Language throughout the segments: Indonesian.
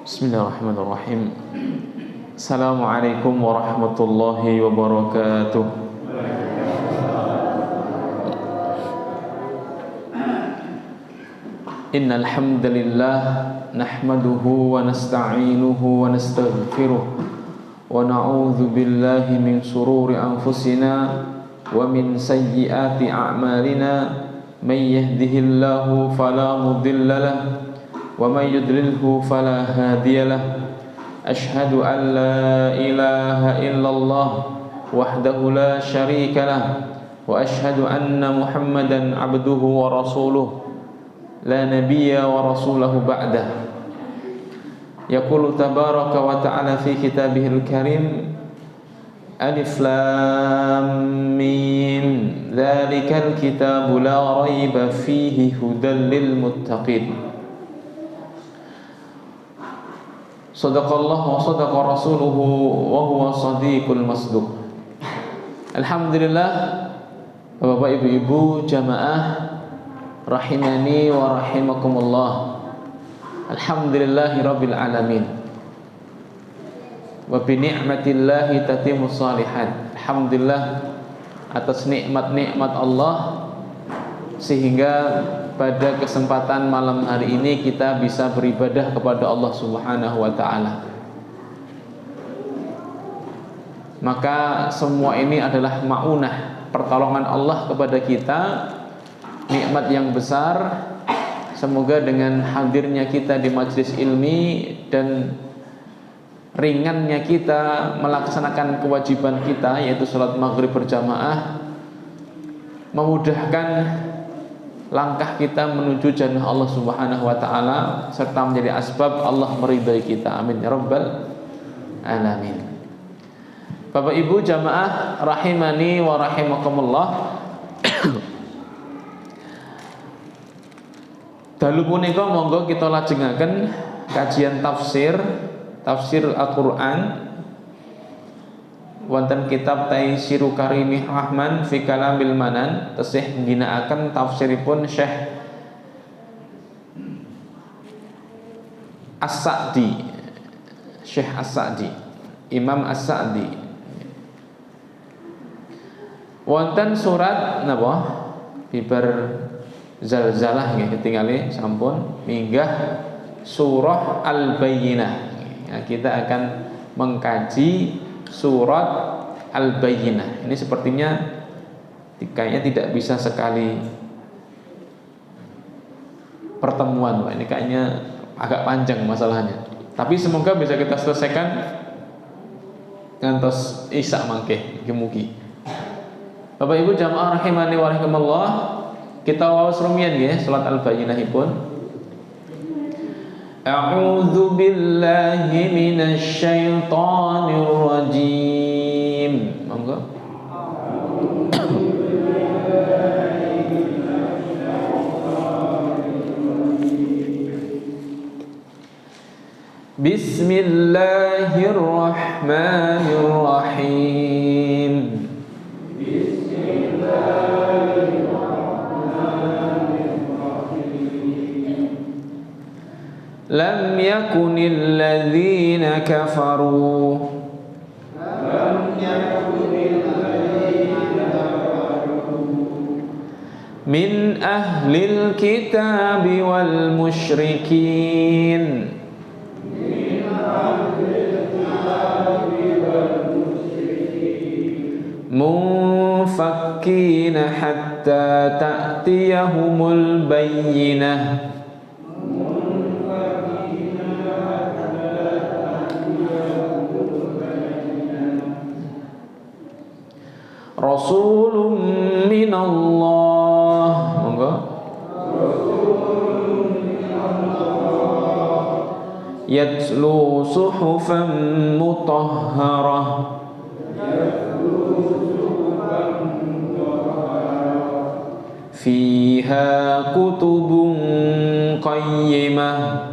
Bismillahirrahmanirrahim. Assalamualaikum warahmatullahi wabarakatuh. Innal hamdalillah nahmaduhu wa nasta'inuhu wa nastaghfiruh wa na'udzu billahi min shururi anfusina wa min sayyiati a'malina may yahdihillahu fala mudilla lahu wa may yudlilhu fala hadiyalah. Ashhadu an la ilaha illallah wahdahu la syarika lah wa ashhadu anna Muhammadan abduhu wa rasuluh la nabiyya wa rasulahu ba'dah. Yaqulu tabaraka wa ta'ala fi kitabihil karim Alif lam mim dzalikal kitabu la raiba fihi hudal lil muttaqin. Sadaqallah wa sadaqa rasuluhu wa huwa shadiqul masduq. Alhamdulillah, Bapak Ibu-ibu jamaah rahimani wa rahimakumullah. Alhamdulillahi rabbil alamin. Wa bi ni'matillahi tatimmus shalihat. Alhamdulillah atas nikmat-nikmat Allah sehingga pada kesempatan malam hari ini kita bisa beribadah kepada Allah Subhanahu wa ta'ala. Maka semua ini adalah ma'unah, pertolongan Allah kepada kita, nikmat yang besar. Semoga dengan hadirnya kita di majelis ilmi dan ringannya kita melaksanakan kewajiban kita, yaitu sholat maghrib berjamaah, memudahkan langkah kita menuju jannah Allah Subhanahu wa ta'ala, serta menjadi asbab Allah meridai kita. Amin ya rabbal alamin. Bapak Ibu jamaah rahimani wa rahimakumullah. Dalu punika monggo kita lajengaken kajian tafsir Al-Qur'an wonten kitab Taisiru Karimir Rahman fi Kalamil Manan, tesih ngginakaken tafsiripun Syekh As-Sa'di, Imam As-Sa'di. Wonten surat napa? Bibar zalzalah nggih ketinggali sampun minggah surah Al-Bayyinah. Nah, kita akan mengkaji surat Al-Bayyinah. Ini sepertinya kayaknya tidak bisa sekali pertemuan, Pak. Ini kayaknya agak panjang masalahnya. Tapi semoga bisa kita selesaikan ngantos isya mangke mugi. Bapak Ibu jamaah rahimani wa rahimakumullah, kita waos rumiyin nggih salat Al-Bayyinahipun. A'udzu billahi minasy syaithanir rajim. Monggo. Bismillahirrahmanirrahim. Lam yakunil ladzina kafaru min ahlil kitabi wal musyrikin munfakkina hatta ta'tiyahumul bayyinah. Rasulun minallah. Monggo. Yatlu suhufan mutahharah fiha kutubun qayyimah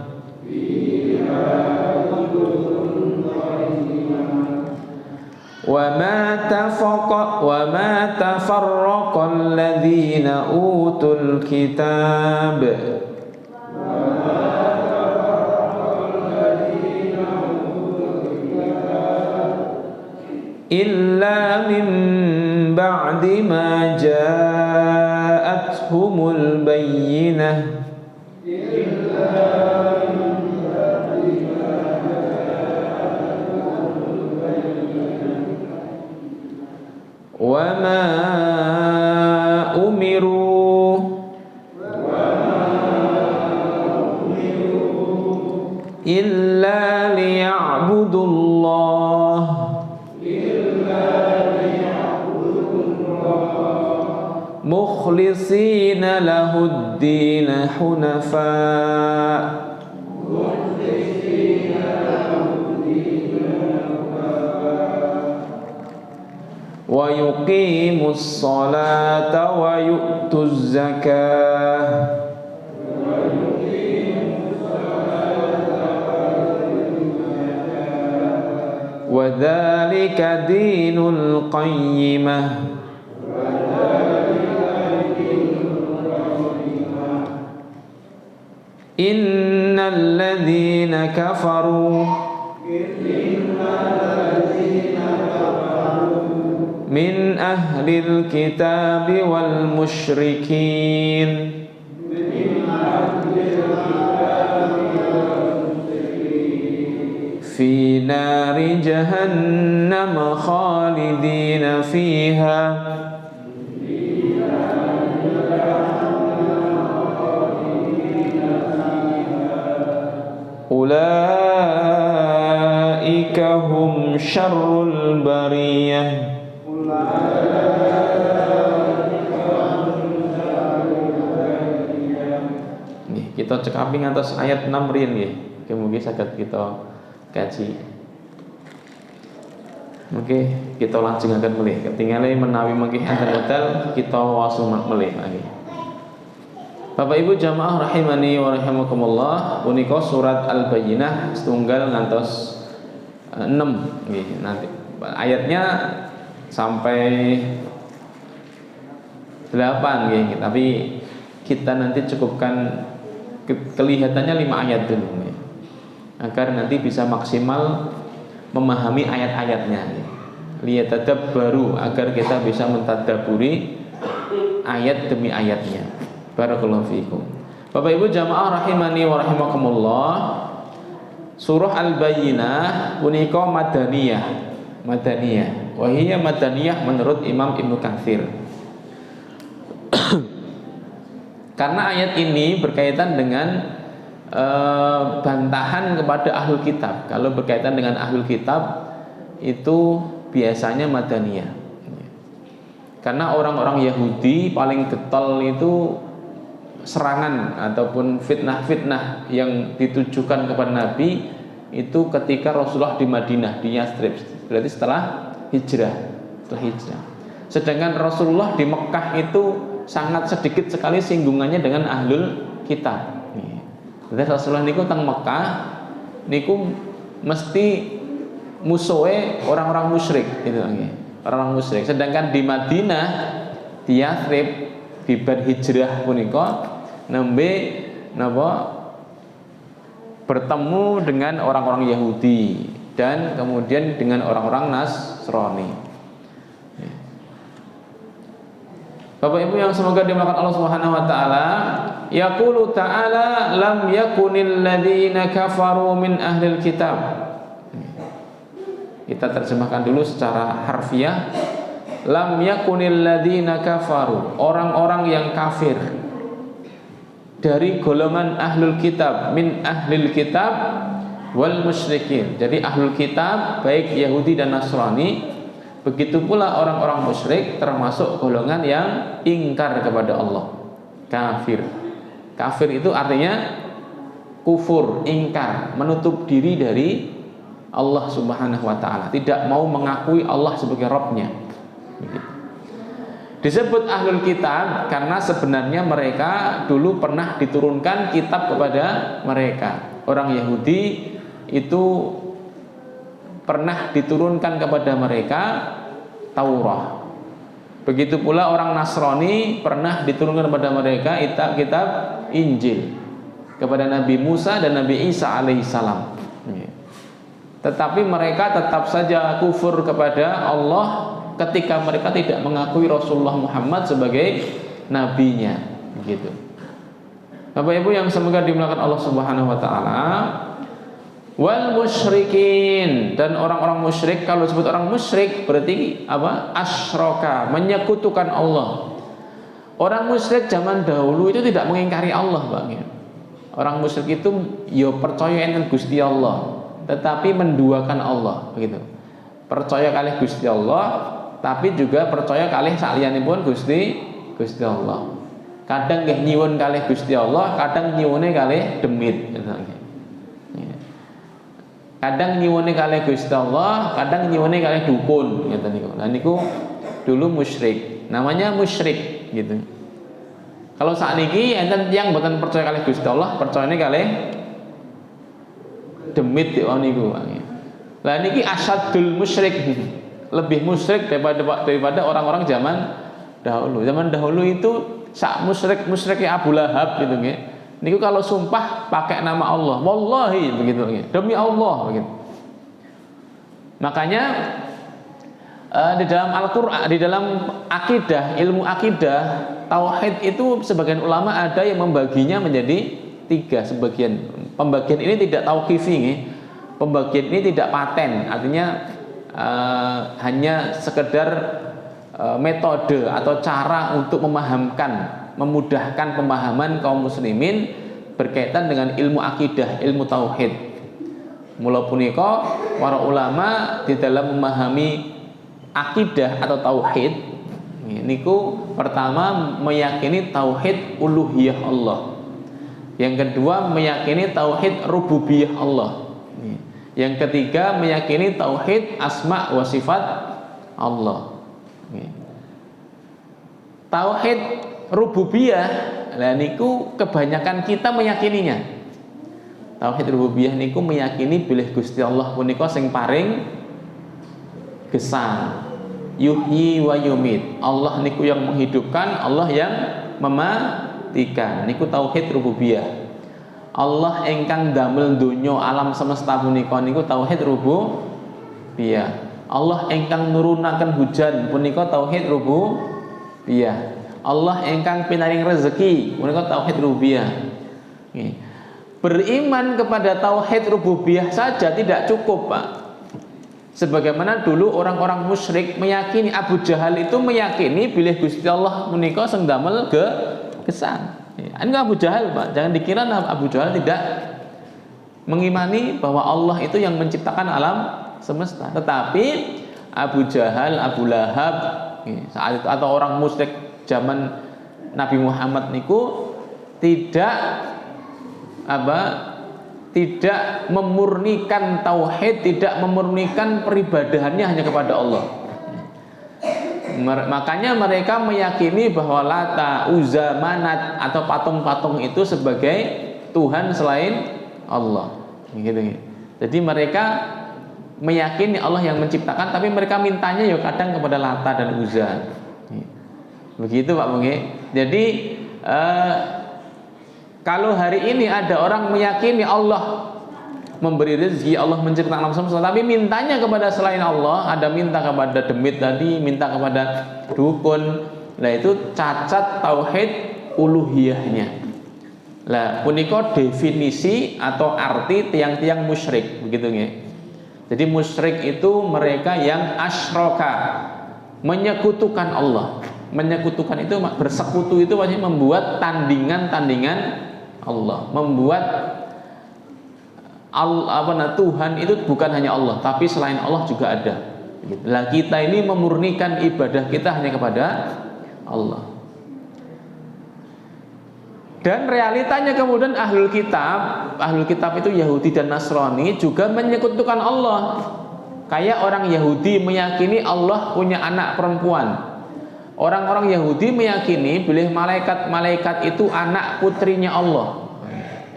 وما تفرق الذين أوتوا الكتاب illa min ba'di ma ja'athumul bayyinah wa ma umiru illa liya'budullah mukhlisina lahud-din hunafa wa yuqimus salata wa yu'tuz zakah wa dzalika dinul qayyimah. Innal ladzina kafaru min ahlil kitabi wal musyrikin fi nari jahannam khalidina fiha ulaika hum syarrul bariyah. Nih, kita cekapi atas ayat 6 riyen nggih. Mungkin saged kita kaji. Oke, kita lajengaken melih. Ketinggalan menawi mangke enten wekdal kita wasu melih lagi. Bapak Ibu jamaah rahimani wa rahimakumullah, punika surat Al-Bayyinah setunggal ngantos 6 nggih. Nanti ayatnya sampai 8 nggih, tapi kita nanti cukupkan kelihatannya 5 ayat dulu nggih. Agar nanti bisa maksimal memahami ayat-ayatnya. Liyatadabbaru, agar kita bisa mentadaburi ayat demi ayatnya. Barakallahu fiikum. Bapak Ibu jamaah rahimani wa rahimakumullah, surah Al-Bayyinah punika madaniyah. Madaniyah. Wa hiya madaniyah menurut Imam Ibnu Katsir. Karena ayat ini berkaitan dengan bantahan kepada ahlul kitab. Kalau berkaitan dengan ahlul kitab itu biasanya madaniyah. Karena orang-orang Yahudi paling getol itu serangan ataupun fitnah-fitnah yang ditujukan kepada Nabi itu ketika Rasulullah di Madinah, di Yathrib. Berarti setelah hijrah. Sedangkan Rasulullah di Mekah itu sangat sedikit sekali singgungannya dengan ahlul kitab. Jadi Rasulullah niku teng Mekah niku mesti musuhe orang-orang musyrik gitu nggih. Orang-orang musyrik. Sedangkan di Madinah, di Yathrib, di bad hijrah punika nembe napa bertemu dengan orang-orang Yahudi dan kemudian dengan orang-orang Nasrani. Bapak Ibu yang semoga dimuliakan Allah Subhanahu wa taala, yaqulu ta'ala lam yakunil ladzina kafaru min ahlil kitab. Kita terjemahkan dulu secara harfiah. Lam yakunil ladzina kafaru, orang-orang yang kafir dari golongan ahlul kitab, min ahlil kitab wal musyrikin. Jadi ahlul kitab baik Yahudi dan Nasrani, begitu pula orang-orang musyrik termasuk golongan yang ingkar kepada Allah, kafir. Kafir itu artinya kufur, ingkar, menutup diri dari Allah Subhanahu wa taala, tidak mau mengakui Allah sebagai Rabb-nya. Disebut ahlul kitab karena sebenarnya mereka dulu pernah diturunkan kitab kepada mereka. Orang Yahudi itu pernah diturunkan kepada mereka Taurat. Begitu pula orang Nasrani pernah diturunkan kepada mereka kitab Injil kepada Nabi Musa dan Nabi Isa alaihissalam. tetapi mereka tetap saja kufur kepada Allah ketika mereka tidak mengakui Rasulullah Muhammad sebagai nabinya, begitu. Bapak Ibu yang semoga dimuliakan Allah Subhanahu wa taala. Wal musyrikin, dan orang-orang musyrik, kalau disebut orang musyrik berarti apa? Asyraka, menyekutukan Allah. Orang musyrik zaman dahulu itu tidak mengingkari Allah, Bang. Orang musyrik itu yo percaya enten Gusti Allah, tetapi menduakan Allah, begitu. Percaya kalih Gusti Allah, tapi juga percaya kalih sakliyanipun Gusti Allah. Kadang nggih nyuwun kalih Gusti Allah, kadang nyuwune kalih demit, kadang nyuwune kalih Gusti Allah, kadang nyuwune kalih dukun, ngeten niku. Lah niku dulu musyrik, namanya musyrik, gitu. Kalau sakniki enten tiyang mboten percaya kalih Gusti Allah, percayane kalih demit niku. Lah niki asyadul musyrik, lebih musyrik daripada orang-orang zaman dahulu. Zaman dahulu itu sak musyriknya Abu Lahab gitu nggih. Niku kalau sumpah pakai nama Allah, wallahi begitu nggih. Demi Allah begitu. Makanya di dalam Al-Qur'an, di dalam akidah, ilmu akidah, tauhid itu sebagian ulama ada yang membaginya menjadi 3 sebagian. Pembagian ini tidak tauqifi nggih. Pembagian ini tidak paten, artinya hanya sekedar metode atau cara untuk memudahkan pemahaman kaum muslimin berkaitan dengan ilmu akidah, ilmu tauhid. Mula punika para ulama di dalam memahami akidah atau tauhid niku pertama meyakini tauhid uluhiyah Allah. Yang kedua meyakini tauhid rububiyah Allah. Yang ketiga meyakini tauhid asma wa sifat Allah. Tauhid rububiyah, lah niku kebanyakan kita meyakininya. Tauhid rububiyah niku meyakini bilih Gusti Allah punika sing paring gesang, yuhyi wa yumit. Allah niku yang menghidupkan, Allah yang mematikan. Niku tauhid rububiyah. Allah ingkang damel donya alam semesta punika niku tauhid rububiyah. Allah ingkang nurunaken hujan punika tauhid rububiyah. Allah ingkang pinaring rezeki punika tauhid rububiyah. Beriman kepada tauhid rububiyah saja tidak cukup, Pak. Sebagaimana dulu orang-orang musyrik meyakini, Abu Jahal itu meyakini bilih Gusti Allah punika sing damel gesang. Ini Abu Jahal, Pak. Jangan dikira Abu Jahal tidak mengimani bahwa Allah itu yang menciptakan alam semesta. Tetapi Abu Jahal, Abu Lahab saat itu atau orang musyrik zaman Nabi Muhammad niku tidak memurnikan tauhid, tidak memurnikan peribadahannya hanya kepada Allah. Makanya mereka meyakini bahwa Lata, Uzza, Manat atau patung-patung itu sebagai Tuhan selain Allah. Gitu. Jadi mereka meyakini Allah yang menciptakan, tapi mereka mintanya ya kadang kepada Lata dan Uzza. Begitu Pak Bungi. Jadi kalau hari ini ada orang meyakini Allah memberi rezeki, Allah menciptakan alam semesta, tapi mintanya kepada selain Allah, ada minta kepada demit tadi, minta kepada dukun, nah itu cacat tauhid uluhiyahnya. Lah punika definisi atau arti tiang-tiang musyrik, begitu nggih. Jadi musyrik itu mereka yang asyraka, menyekutukan Allah. Menyekutukan itu bersekutu itu maksudnya membuat tandingan-tandingan Allah, membuat Tuhan itu bukan hanya Allah, tapi selain Allah juga ada. Lah kita ini memurnikan ibadah kita hanya kepada Allah. Dan realitanya kemudian ahlul kitab itu Yahudi dan Nasrani juga menyekutukan Allah. Kayak orang Yahudi meyakini Allah punya anak perempuan. Orang-orang Yahudi meyakini bilih malaikat itu anak putrinya Allah.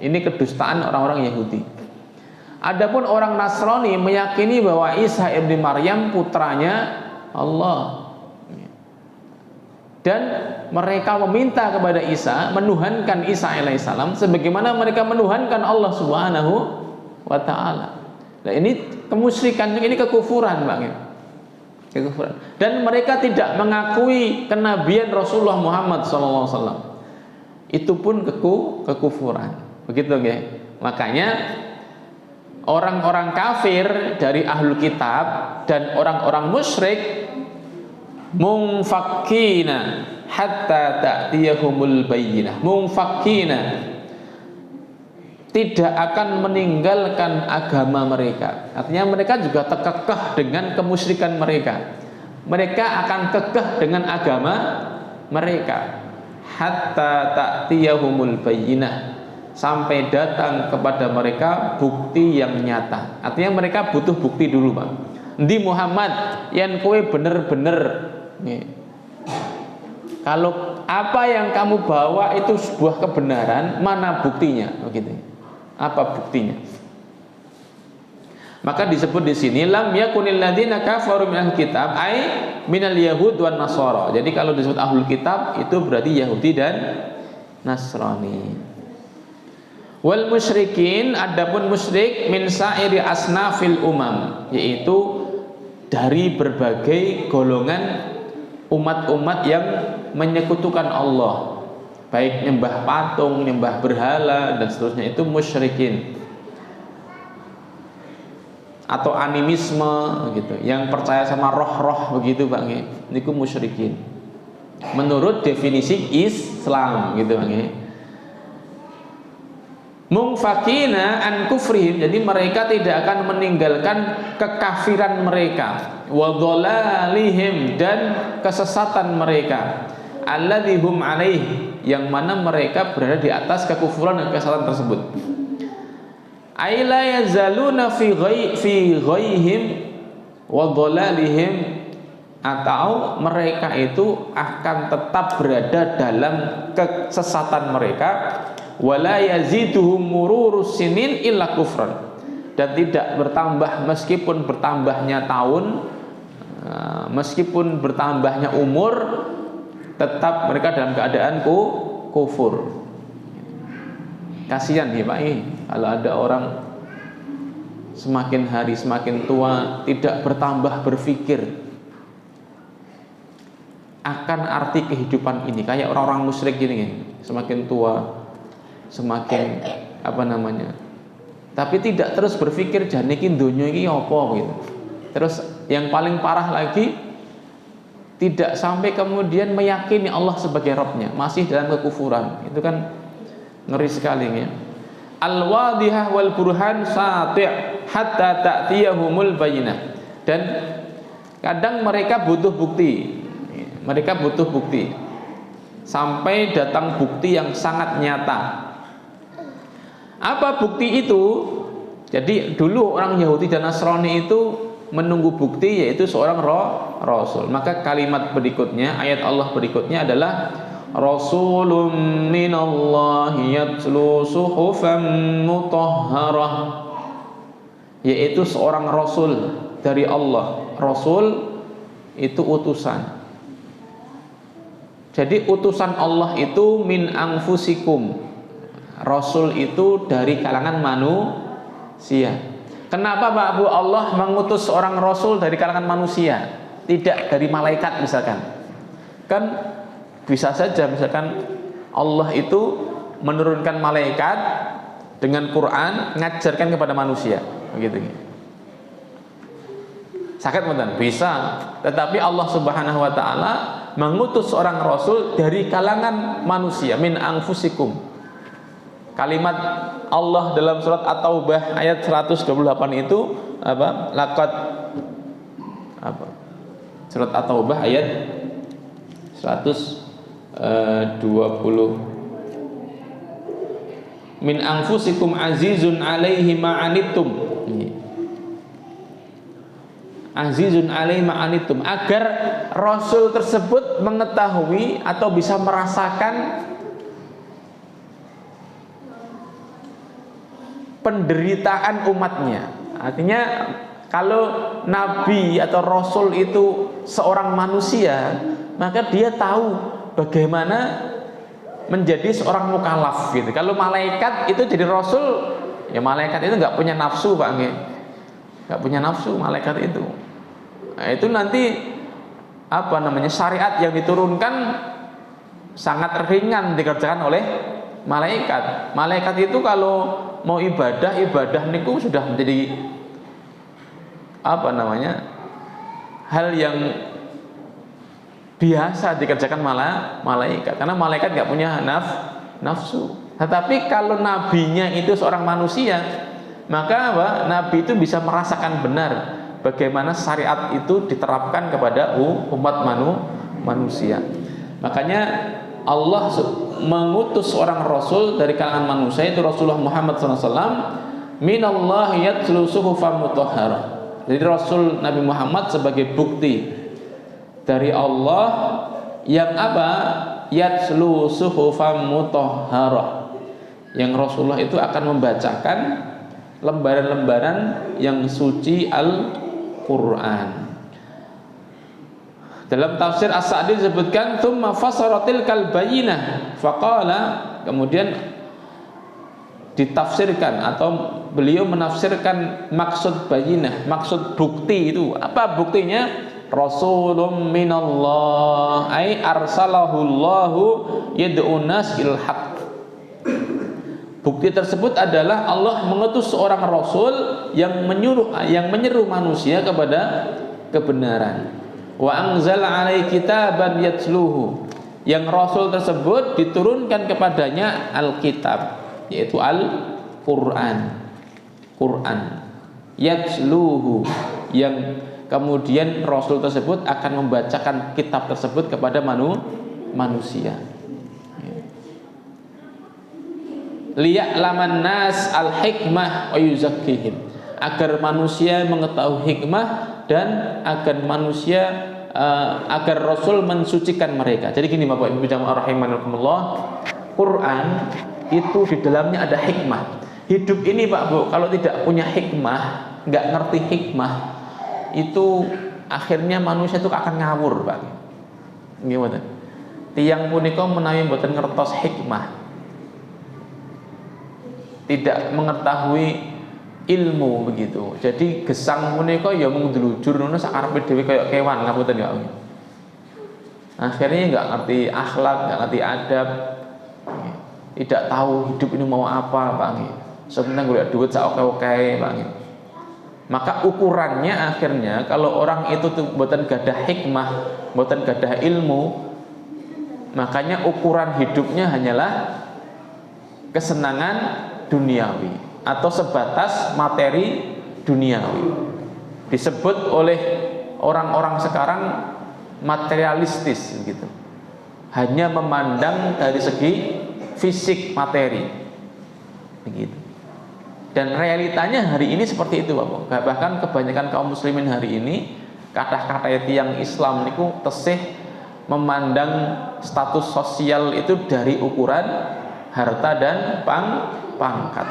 Ini kedustaan orang-orang Yahudi. Adapun orang Nasrani meyakini bahwa Isa ibni Maryam putranya Allah. Dan mereka meminta kepada Isa, menuhankan Isa alaihissalam sebagaimana mereka menuhankan Allah Subhanahu wa taala. Nah, ini kemusyrikan, ini kekufuran, Pak. Kekufuran. Dan mereka tidak mengakui kenabian Rasulullah Muhammad SAW. Itu pun kekufuran. Begitu, ya. Makanya orang-orang kafir dari ahlul kitab dan orang-orang musyrik munfakkina hatta ta'tiyahumul bayyinah. Munfakkina, tidak akan meninggalkan agama mereka. Artinya mereka juga kekeh dengan kemusyrikan mereka. Mereka akan kekeh dengan agama mereka hatta ta'tiyahumul bayyinah, sampai datang kepada mereka bukti yang nyata. Artinya mereka butuh bukti dulu, Pak. Di Muhammad yang kowe bener-bener nih, kalau apa yang kamu bawa itu sebuah kebenaran, mana buktinya? Begitu. Apa buktinya? Maka disebut di sini lam yakunil ladzina kafaru minal kitab ai minal yahud wan nasara. Jadi kalau disebut ahlul kitab itu berarti Yahudi dan Nasrani. Wal musyrikin, adapun musyrik min sa'iri asnafil umam, yaitu dari berbagai golongan umat-umat yang menyekutukan Allah, baik nyembah patung, nyembah berhala dan seterusnya, itu musyrikin. Atau animisme gitu, yang percaya sama roh-roh begitu, Bang. Niku musyrikin. Menurut definisi Islam gitu, Bang. Mungfakina an kufrihim, jadi mereka tidak akan meninggalkan kekafiran mereka, wa dhalalihim, dan kesesatan mereka, alladzihum alaih, yang mana mereka berada di atas kekufuran dan kesesatan tersebut. Aila yazaluna fi ghaihim wa dhalalihim, atau mereka itu akan tetap berada dalam kesesatan mereka, wala yaziduhum mururus sinin illa kufran, dan tidak bertambah meskipun bertambahnya tahun, meskipun bertambahnya umur, tetap mereka dalam keadaan kufur. Kasihan nih, Pak, kalau ada orang semakin hari semakin tua tidak bertambah berpikir akan arti kehidupan ini, kayak orang-orang musyrik gini, semakin tua semakin tapi tidak terus berpikir janikin dunia ini apa gitu. Terus yang paling parah lagi, tidak sampai kemudian meyakini Allah sebagai Rabbnya, masih dalam kekufuran. Itu kan ngeri sekali, ya. Al-wadihah wal burhan sati' hatta ta'tiyahumul bayyinah. Dan kadang mereka butuh bukti. Mereka butuh bukti sampai datang bukti yang sangat nyata. Apa bukti itu? Jadi dulu orang Yahudi dan Nasrani itu menunggu bukti, yaitu seorang rasul. Maka kalimat berikutnya, ayat Allah berikutnya adalah Rasulun minallahi yatlu suhufan mutahharah, yaitu seorang rasul dari Allah. Rasul itu utusan. Jadi utusan Allah itu min anfusikum. Rasul itu dari kalangan manusia. Kenapa, Pak Bu, Allah mengutus seorang rasul dari kalangan manusia, tidak dari malaikat misalkan? Kan bisa saja misalkan Allah itu menurunkan malaikat dengan Quran ngajarkan kepada manusia, begitu. Sakit betul? Bisa. Tetapi Allah Subhanahu wa taala mengutus seorang rasul dari kalangan manusia, min anfusikum. Kalimat Allah dalam surat At-Taubah ayat 128 itu apa? Laqad apa? Surat At-Taubah ayat 120. Min anfusikum azizun alaihi ma'anittum. Azizun alaihi ma'anittum, agar rasul tersebut mengetahui atau bisa merasakan penderitaan umatnya. Artinya kalau nabi atau rasul itu seorang manusia, maka dia tahu bagaimana menjadi seorang mukallaf gitu. Kalau malaikat itu jadi rasul, ya malaikat itu nggak punya nafsu, Pak. nggak punya nafsu malaikat itu. Nah, itu nanti syariat yang diturunkan sangat ringan dikerjakan oleh malaikat. Malaikat itu kalau mau ibadah niku sudah menjadi hal yang biasa dikerjakan malaikat, karena malaikat nggak punya nafsu. Tetapi kalau nabinya itu seorang manusia, maka nabi itu bisa merasakan benar bagaimana syariat itu diterapkan kepada umat manusia. Makanya Allah mengutus seorang rasul dari kalangan manusia, itu Rasulullah Muhammad SAW, minallahi yatlu suhufan mutahharah. Jadi Rasul Nabi Muhammad sebagai bukti dari Allah yang yatlu suhufan mutahharah, yang Rasulullah itu akan membacakan lembaran-lembaran yang suci Al-Quran. Dalam tafsir As-Sa'di disebutkan tsumma fasaratil kalbayinah faqala, kemudian ditafsirkan atau beliau menafsirkan maksud bayinah, maksud bukti itu. Apa buktinya? Rasulun minallah ay arsalahullahu yad'un nas ilal haq. Bukti tersebut adalah Allah mengutus seorang rasul yang menyeru manusia kepada kebenaran. Wa anzala alaihi kitaban yatsluhu, yang rasul tersebut diturunkan kepadanya alkitab, yaitu Al-Quran. Yatsluhu, yang kemudian rasul tersebut akan membacakan kitab tersebut kepada manusia. Liya'laman nas al-hikmah wa yuzakkihim, agar manusia mengetahui hikmah dan agar Rasul mensucikan mereka. Jadi gini Bapak Ibu jamaah rahimakumullah, Quran itu di dalamnya ada hikmah. Hidup ini Pak Bu, kalau tidak punya hikmah, nggak ngerti hikmah, itu akhirnya manusia itu akan ngawur Pak. Gimana? Tiang punika menawi mboten ngertos hikmah, tidak mengetahui ilmu begitu. Jadi gesang punika ya mung dlujur ngono sakarepe dhewe kaya kewan ngapunten ya. Akhirnya enggak ngerti akhlak, enggak ngerti adab. Tidak tahu hidup ini mau apa, Pak nggih. Sebenarnya golek duit sak oke-oke, Pak nggih. Maka ukurannya akhirnya kalau orang itu tuh mboten gadah hikmah, mboten gadah ilmu, makanya ukuran hidupnya hanyalah kesenangan duniawi atau sebatas materi duniawi. Disebut oleh orang-orang sekarang materialistis gitu. Hanya memandang dari segi fisik materi. Begitu. Dan realitanya hari ini seperti itu, Bapak. Bahkan kebanyakan kaum muslimin hari ini, kata-kata yang Islam niku tesih memandang status sosial itu dari ukuran harta dan pangkat.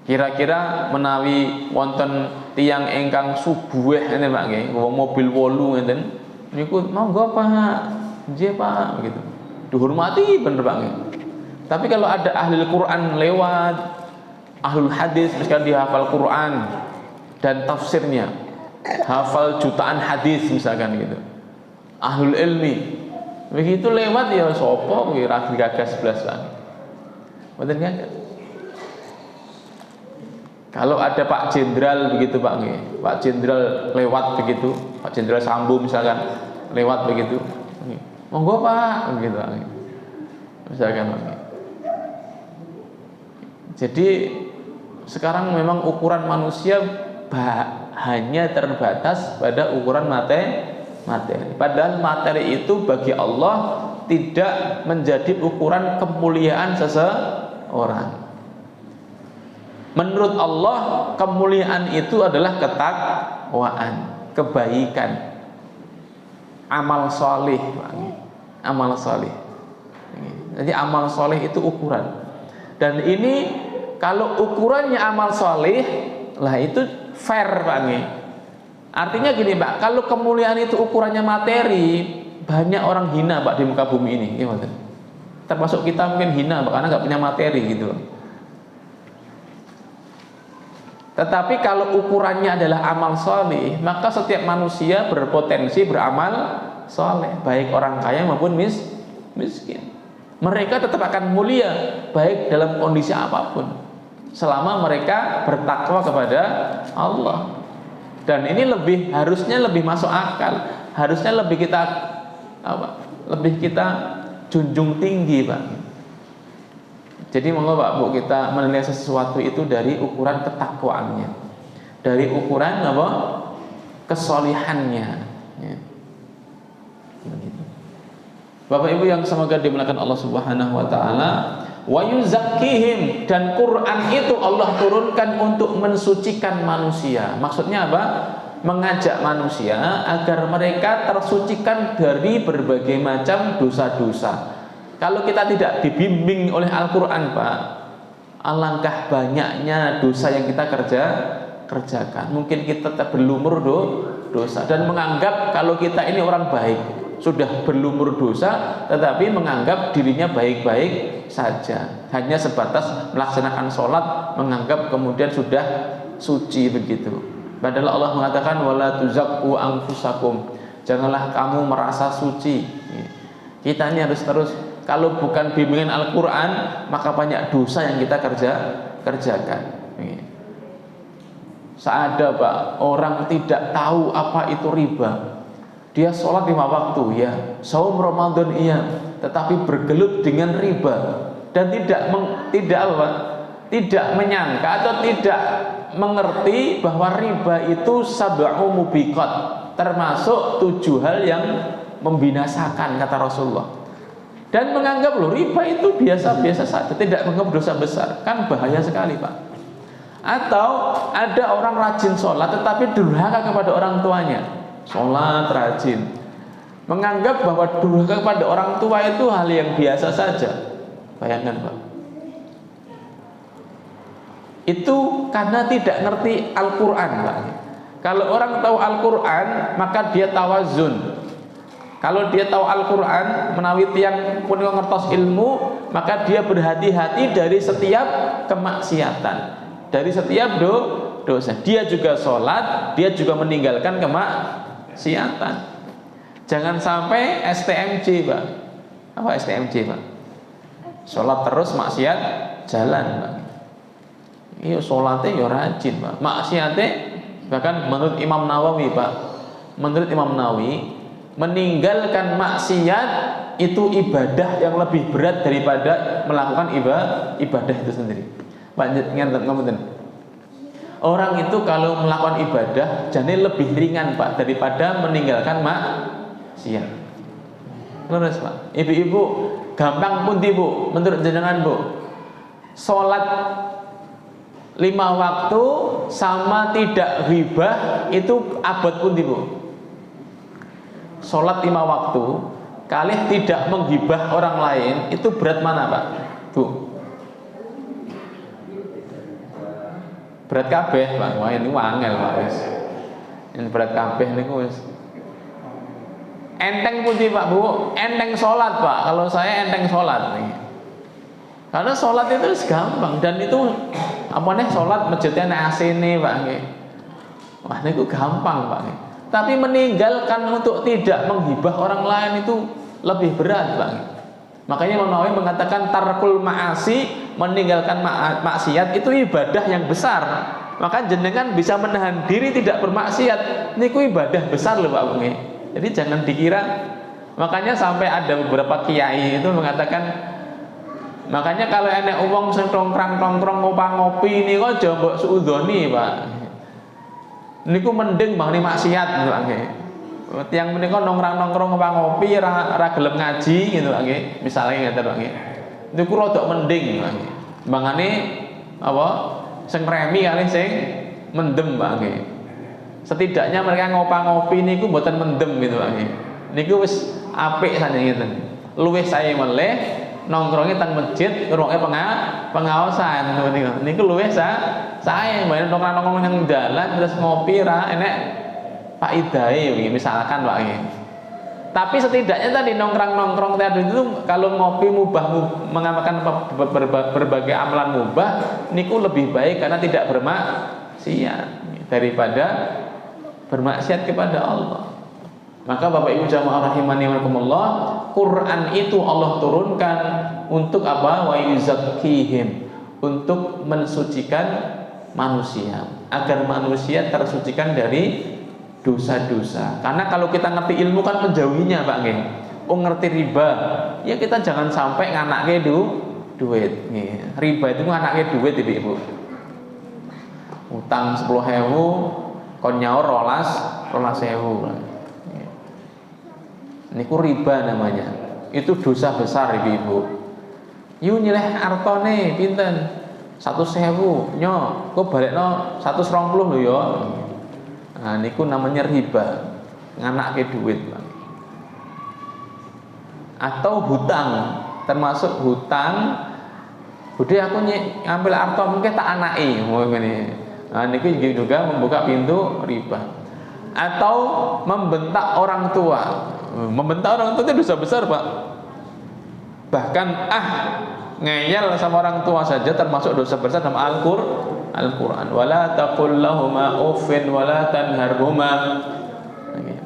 Kira-kira menawi wonten tiyang ingkang subuh ngene Pak nggih, mobil 8 ngeten niku monggo Pak, nggih Pak begitu. Dihormati bener Pak nggih. Tapi kalau ada ahli Quran lewat, ahlul hadis misalkan dihafal Quran dan tafsirnya, hafal jutaan hadis misalkan gitu. Ahlul ilmi begitu lewat ya sapa kuwi ra gagas blas Pak. Mboten gagas. Kalau ada Pak Jenderal begitu Pak nggih, Pak Jenderal lewat begitu, Pak Jenderal Sambo misalkan lewat begitu, monggo Pak begitu Pak nggih. Misalkan Pak nggih. Jadi sekarang memang ukuran manusia hanya terbatas pada ukuran materi. Padahal materi itu bagi Allah tidak menjadi ukuran kemuliaan seseorang. Menurut Allah kemuliaan itu adalah ketakwaan, kebaikan, amal soleh, amal soleh. Jadi amal soleh itu ukuran. Dan ini kalau ukurannya amal soleh, lah itu fair Pak nih. Artinya gini Pak, kalau kemuliaan itu ukurannya materi, banyak orang hina Pak di muka bumi ini. Gimana? Termasuk kita mungkin hina Pak, karena nggak punya materi gitu. Tetapi kalau ukurannya adalah amal soleh, maka setiap manusia berpotensi beramal soleh, baik orang kaya maupun miskin. Mereka tetap akan mulia baik dalam kondisi apapun, selama mereka bertakwa kepada Allah. Dan ini harusnya lebih masuk akal, harusnya lebih kita junjung tinggi, Pak. Jadi monggo Pak Bu, kita menilai sesuatu itu dari ukuran ketakwaannya, dari ukuran kesolihannya, ya. Bapak Ibu yang semoga dimuliakan Allah Subhanahu wa taala, wa yuzakkihim, dan Quran itu Allah turunkan untuk mensucikan manusia. Maksudnya apa? Mengajak manusia agar mereka tersucikan dari berbagai macam dosa-dosa. Kalau kita tidak dibimbing oleh Al-Quran, Pak, alangkah banyaknya dosa yang kita kerjakan. Mungkin kita berlumur dosa dan menganggap kalau kita ini orang baik, sudah berlumur dosa, tetapi menganggap dirinya baik-baik saja, hanya sebatas melaksanakan sholat, menganggap kemudian sudah suci begitu. Padahal Allah mengatakan wala tuzakku anfusakum, janganlah kamu merasa suci. Kita ini harus terus, kalau bukan bimbingan Al-Quran, maka banyak dosa yang kita kerjakan. Seada Pak, orang tidak tahu apa itu riba. Dia sholat 5 waktu, ya, saum Ramadan, iya, tetapi bergelut dengan riba dan tidak menyangka atau tidak mengerti bahwa riba itu sab'u mubiqat, termasuk 7 hal yang membinasakan, kata Rasulullah. Dan menganggap riba itu biasa-biasa saja, tidak menganggap dosa besar, kan bahaya sekali, Pak. Atau ada orang rajin sholat tetapi durhaka kepada orang tuanya, sholat rajin, menganggap bahwa durhaka kepada orang tua itu hal yang biasa saja. Bayangkan, Pak, itu karena tidak ngerti Al-Quran, Pak. Kalau orang tahu Al-Quran, maka dia tawazun. Kalau dia tahu Al-Quran, menawi tiang pun ngertos ilmu, maka dia berhati-hati dari setiap kemaksiatan, dari setiap dosa. Dia juga sholat, dia juga meninggalkan kemaksiatan. Jangan sampai STMJ, Pak. Apa STMJ, Pak? Sholat terus, maksiat jalan, Pak. Iya, sholatnya ya rajin, Pak. Maksiatnya, bahkan menurut Imam Nawawi, Pak, menurut Imam Nawawi, meninggalkan maksiat itu ibadah yang lebih berat daripada melakukan ibadah itu sendiri. Orang itu kalau melakukan ibadah jadi lebih ringan, Pak, daripada meninggalkan maksiat. Terus, Pak, ibu-ibu gampang pun Bu, menurut jenengan, Bu, sholat 5 waktu sama tidak ghibah itu abot pun Bu. Sholat 5 waktu kali tidak menghibah orang lain itu berat mana, Pak? Bu, berat kabeh, Pak. Wah, ini wangel, Pak, wis. Ini berat kabeh niku wis. Enteng pundi, Pak, Bu? Enteng sholat, Pak. Kalau saya enteng sholat nih. Karena sholat itu gampang, dan itu apa nih, sholat masjidnya nek AC-ne, Pak, nggih. Wah, niku gampang, Pak, nggih. Tapi meninggalkan untuk tidak menghibah orang lain itu lebih berat, Pak. Makanya Imam Nawawi mengatakan tarkul ma'asi, meninggalkan maksiat itu ibadah yang besar. Maka jenengan bisa menahan diri tidak bermaksiat, niku ibadah besar loh, Pak. Jadi jangan dikira. Makanya sampai ada beberapa kiai itu mengatakan, makanya kalau enek wong sing tongkrang-tongkrong ngopi ini kok aja mbok suudzoni, Pak. Niku mending bang maksiat gitu, nggih. Tiyang menika nongkrong-nongkrong ngopi ra gelem ngaji gitu, nggih. Misale ngeten, nggih. Niku rada mending, nggih. Bangane apa sing remi kali sing mendem, nggih. Setidaknya mereka ngopi niku mboten mendem gitu, nggih. Niku wis apik sanjang ngeten. Luwih sae meleh nongkrongnya teng masjid, ngrungokke pengaosan niku luwih sae mbane nongkrong nang dalan terus ngopi ra enek faidahe misalkan, Pak. Tapi setidaknya tadi nongkrong tadi itu kalau ngopi mengamalkan berbagai amalan mubah niku lebih baik karena tidak daripada bermaksiat kepada Allah. Maka Bapak Ibu jamaah rahimani wa rahimakumullah, Quran itu Allah turunkan untuk apa? Wa yuzakkihim, untuk mensucikan manusia, agar manusia tersucikan dari dosa-dosa. Karena kalau kita ngerti ilmu kan menjauhinya, Pak nggih. Ngerti riba, ya kita jangan sampai nganake duit. Nggih. Riba itu nganake duit Ibu. Utang 10.000 kon nyaur 12.000. Niku riba namanya. Itu dosa besar Ibu. Yu nyileh artone pinten? 100.000. Nyo, kok balekno 120 lho ya. Nah, niku namanya riba. Nganake duit. Atau hutang, termasuk hutang. Bude aku ngambil arto mungkin tak anaki, ngene. Nah, niku juga membuka pintu riba. Atau membentak orang tua. Membentak orang tua itu dosa besar, Pak. Bahkan ngeyel sama orang tua saja termasuk dosa besar dalam Al-Qur'an. Wala taqul lahuma uffin wala tanharhuma.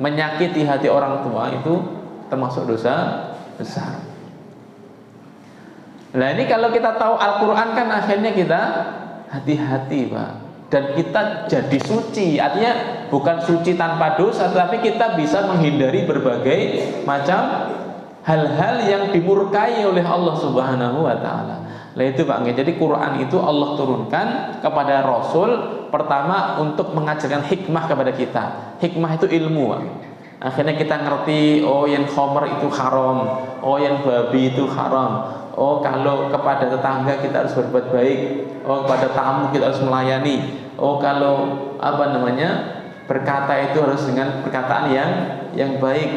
Menyakiti hati orang tua itu termasuk dosa besar. Nah, ini kalau kita tahu Al-Qur'an kan akhirnya kita hati-hati, Pak. Dan kita jadi suci. Artinya bukan suci tanpa dosa, tapi kita bisa menghindari berbagai macam hal-hal yang dimurkai oleh Allah Subhanahu wa taala. Nah itu Pak, jadi Quran itu Allah turunkan kepada Rasul pertama untuk mengajarkan hikmah kepada kita. Hikmah itu ilmu, Pak. Akhirnya kita ngerti, oh yang khamr itu haram, oh yang babi itu haram, oh kalau kepada tetangga kita harus berbuat baik, oh kepada tamu kita harus melayani, oh kalau berkata itu harus dengan perkataan yang baik.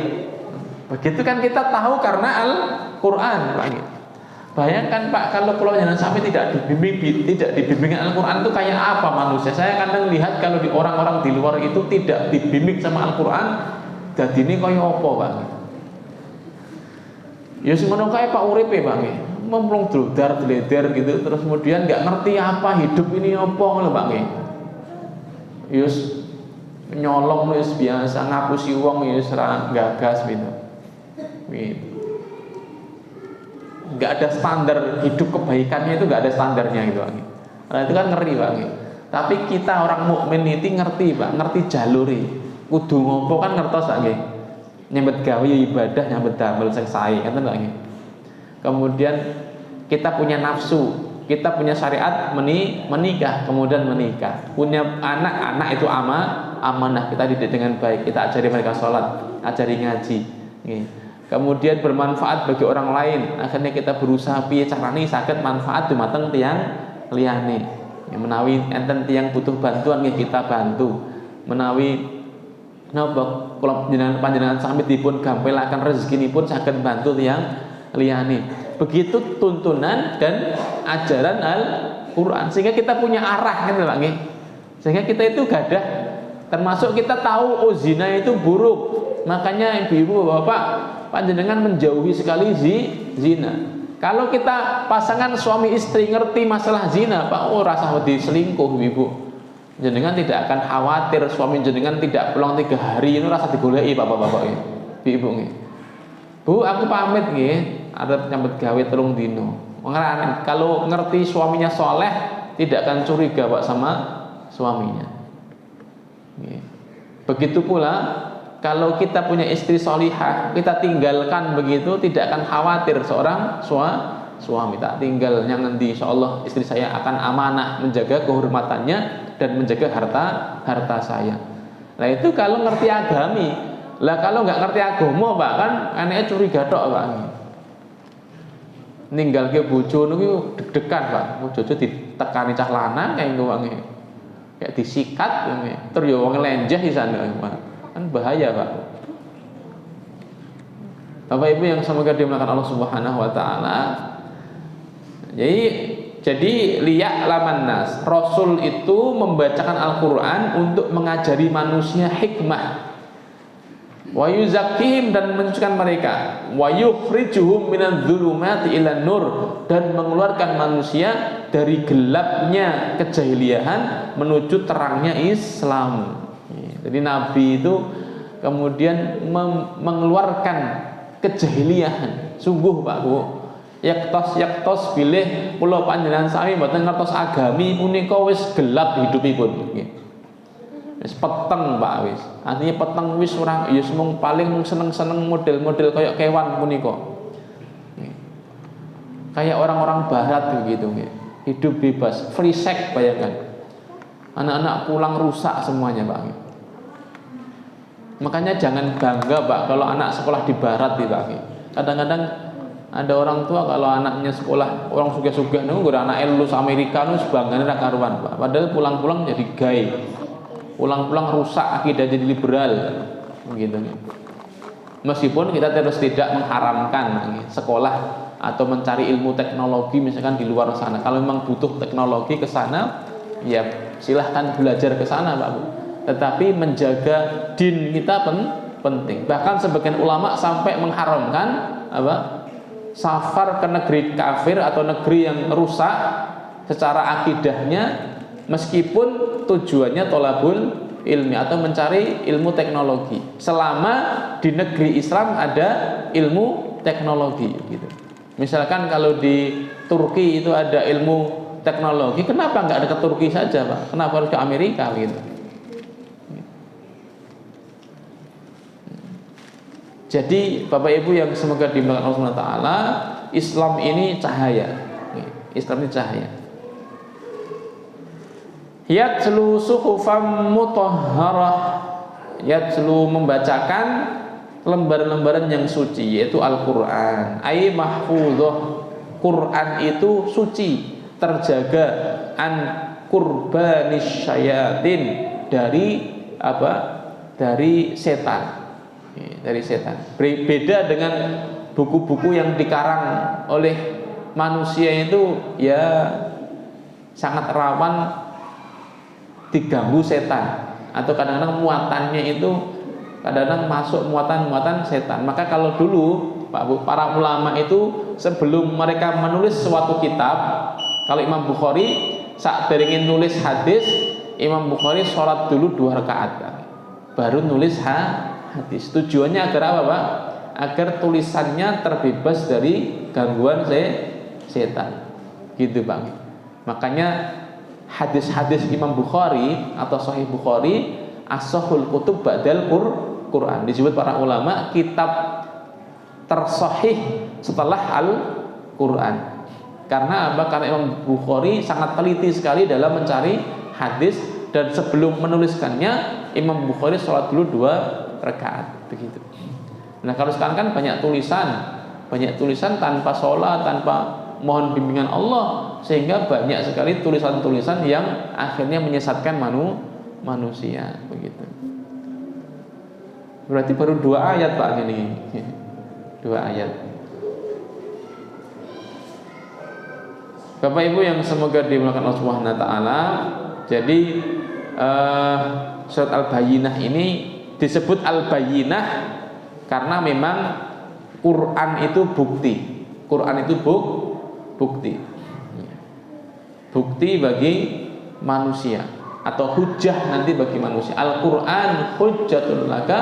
Begitu kan kita tahu karena Al-Quran, Pak. Bayangkan Pak, kalau jangan sampai tidak dibimbing Al-Quran itu kayak apa manusia? Saya kadang lihat kalau di orang-orang di luar itu tidak dibimbing sama Al-Quran, jadi ini kayak apa, Pak? Ya semono kayak Pak uripe, Pak. Memplung dledar gitu, terus kemudian nggak ngerti apa hidup ini apa ngono, Pak. Yus nyolong wis biasa, ngapusi wong yus ora gagas gitu. Nggak ada standar hidup kebaikannya, itu nggak ada standarnya gitu, Pak. Nah, itu kan ngeri, Pak. Tapi kita orang mukmin itu ngerti, Pak, ngerti jaluri. Kudu ngopo kan ngertos nggih. Nyambet gawe ibadah, nyambet damel sing sae, ngoten nggih. Kemudian kita punya nafsu, kita punya syariat menikah, kemudian menikah. Punya anak itu amanah, kita didik dengan baik, kita ajari mereka sholat, ajari ngaji. Nggih. Kemudian bermanfaat bagi orang lain. Akhirnya kita berusaha piye carane saged manfaat dumateng tiyang liyane. Menawi enten tiyang butuh bantuan nggih kita bantu. Menawi napa kula panjenengan sami dipun gampelaken rezekinipun saged bantu tiyang liyane. Begitu tuntunan dan ajaran Al-Qur'an, sehingga kita punya arah gitu, Pak nggih. Sehingga kita itu gadah, termasuk kita tahu zina itu buruk. Makanya ibu-ibu, bapak, panjenengan menjauhi sekali zina. Kalau kita pasangan suami istri ngerti masalah zina, Pak, rasa wedi selingkuh, ibu. Jenengan tidak akan khawatir suami jenengan tidak pulang 3 hari, itu rasa digoleki bapak-bapak ini, ibu nih. Bu, aku pamit nih, ada nyambut gawe 3 dino. Kalau ngerti suaminya soleh, tidak akan curiga Pak sama suaminya. Begitu pula kalau kita punya istri solihah, kita tinggalkan begitu, tidak akan khawatir seorang suami tak tinggal yang nanti insyaallah istri saya akan amanah menjaga kehormatannya dan menjaga harta saya. Nah itu kalau ngerti agami. Lah kalau nggak ngerti agama, Pak, kan anaknya curiga tok, Pak. Ninggal ke bojo niku deg-degan, Pak. Bojo ditekani cah lanang kayak ngono, kayak disikat terus ya wong lenjeh di sana, Pak. Kan bahaya, Pak. Bapak Ibu yang semoga dimuliakan Allah Subhanahu wa taala. Jadi liyak laman nas. Rasul itu membacakan Al-Qur'an untuk mengajari manusia hikmah. Wa yuzakkihim, dan mensucikan mereka. Wa yukhrijuhum minadh-dhulumati ilan nur, dan mengeluarkan manusia dari gelapnya kejahiliahan menuju terangnya Islam. Jadi Nabi itu kemudian mengeluarkan kejahiliahan. Sungguh Pak Bu, yaktos bilih kula panjenengan sami mboten ngertos agami punika wis gelap hidupipun. Wis peteng Pak wis. Artinya peteng wis ora ya mung paling seneng-seneng model-model kayak kewan punika. Kayak orang-orang barat begitu nggih. Hidup bebas, free sex bayangkan. Anak-anak pulang rusak semuanya Pak. Makanya jangan bangga Pak kalau anak sekolah di barat Pak. Kadang-kadang ada orang tua kalau anaknya sekolah orang sugih-sugih niku nggo anake lulus Amerika niku banggane ra karuan Pak. Padahal pulang-pulang jadi gay. Pulang-pulang rusak akidah jadi liberal begitu. Meskipun kita terus tidak mengharamkan sekolah atau mencari ilmu teknologi misalkan di luar sana. Kalau memang butuh teknologi ke sana, ya silahkan belajar ke sana Pak Bu. Tetapi menjaga din kita penting. Bahkan sebagian ulama sampai mengharamkan apa? Safar ke negeri kafir atau negeri yang rusak secara akidahnya, meskipun tujuannya tolabul ilmi atau mencari ilmu teknologi. Selama di negeri Islam ada ilmu teknologi gitu. Misalkan kalau di Turki itu ada ilmu teknologi, kenapa nggak ada ke Turki saja Pak? Kenapa harus ke Amerika gitu? Jadi Bapak Ibu yang semoga dimuliakan Allah Subhanahu wa taala, Islam ini cahaya. Islam ini cahaya. Yatslu suhufam mutahharah. Yatslu membacakan lembaran-lembaran yang suci, yaitu Al-Qur'an. Ai mahfuzah. Quran itu suci, terjaga an qurbanis syayatin, dari apa? Dari setan. Dari setan. Beda dengan buku-buku yang dikarang oleh manusia itu ya sangat rawan diganggu setan, atau kadang-kadang muatannya itu kadang-kadang masuk muatan-muatan setan. Maka kalau dulu Pak Bu, para ulama itu sebelum mereka menulis suatu kitab, kalau Imam Bukhari saat ingin nulis hadis, Imam Bukhari sholat dulu 2 rakaat baru nulis hadis. Tujuannya agar apa Pak? Agar tulisannya terbebas dari gangguan setan. Gitu Pak. Makanya hadis-hadis Imam Bukhari atau Sahih Bukhari as-sahul kutub ba'dal Quran, disebut para ulama kitab tersahih setelah Al-Quran. Karena apa? Karena Imam Bukhari sangat teliti sekali dalam mencari hadis, dan sebelum menuliskannya Imam Bukhari sholat dulu 2 rakaat begitu. Nah kalau sekarang kan banyak tulisan tanpa sholat, tanpa mohon bimbingan Allah, sehingga banyak sekali tulisan-tulisan yang akhirnya menyesatkan manusia begitu. Berarti baru 2 ayat Pak ini. 2 ayat. Bapak Ibu yang semoga dimuliakan Allah Subhanahu wa taala, jadi surat Al-Bayyinah ini disebut Al-Bayyinah karena memang Quran itu bukti. Quran itu bukti. Bukti bagi manusia atau hujjah nanti bagi manusia. Al-Quran hujjatun laka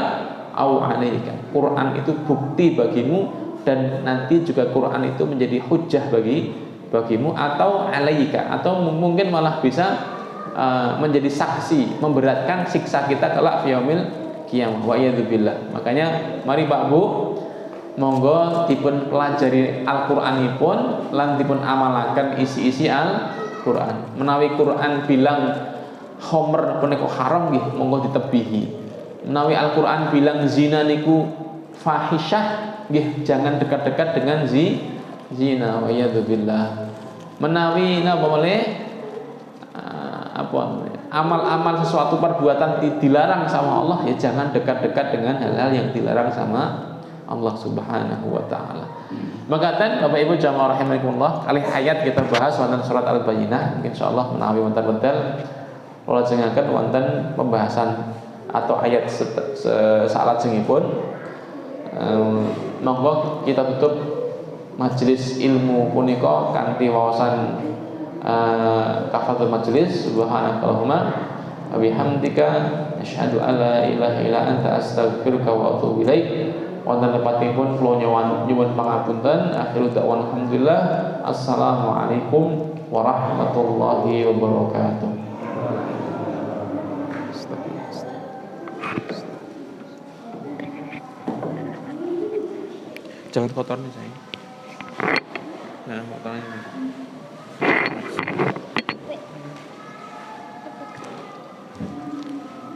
au 'alaika. Quran itu bukti bagimu, dan nanti juga Quran itu menjadi hujjah bagimu atau 'alaika, atau mungkin malah bisa menjadi saksi memberatkan siksa kita kelak yaumil qiyamah. Wa iyadzubillah. Makanya mari Pak Bu, monggo dipun pelajari Al-Qur'anipun lan dipun amalaken isi-isi Al-Qur'an. Menawi Qur'an bilang khomer punika haram nggih, monggo ditebihi. Menawi Al-Qur'an bilang zina niku fahisyah nggih, jangan dekat-dekat dengan zina. Wa iyadzubillah. Menawi napa boleh amal-amal sesuatu perbuatan dilarang sama Allah, ya jangan dekat-dekat dengan hal-hal yang dilarang sama Allah Subhanahu wa taala. Makaten Bapak Ibu jamaah rahimakumullah, kali ayat kita bahas wonten surat Al-Bayyinah. Insyaallah menawi wonten wekdal kula jenengaken wonten pembahasan atau ayat salajengipun. Monggo kita tutup majelis ilmu punika kanthi wawasan kafaratul majlis. Subhanakallahumma wa bihamdika asyhadu an la ilaha illa anta astaghfiruka wa atubu ilaik. Wonten lepatipun kula nyuwun pangapunten. Akhiru da'wan alhamdulillah. Assalamualaikum warahmatullahi wabarakatuh. Jangan kotor nih saya. Nah, kotornya.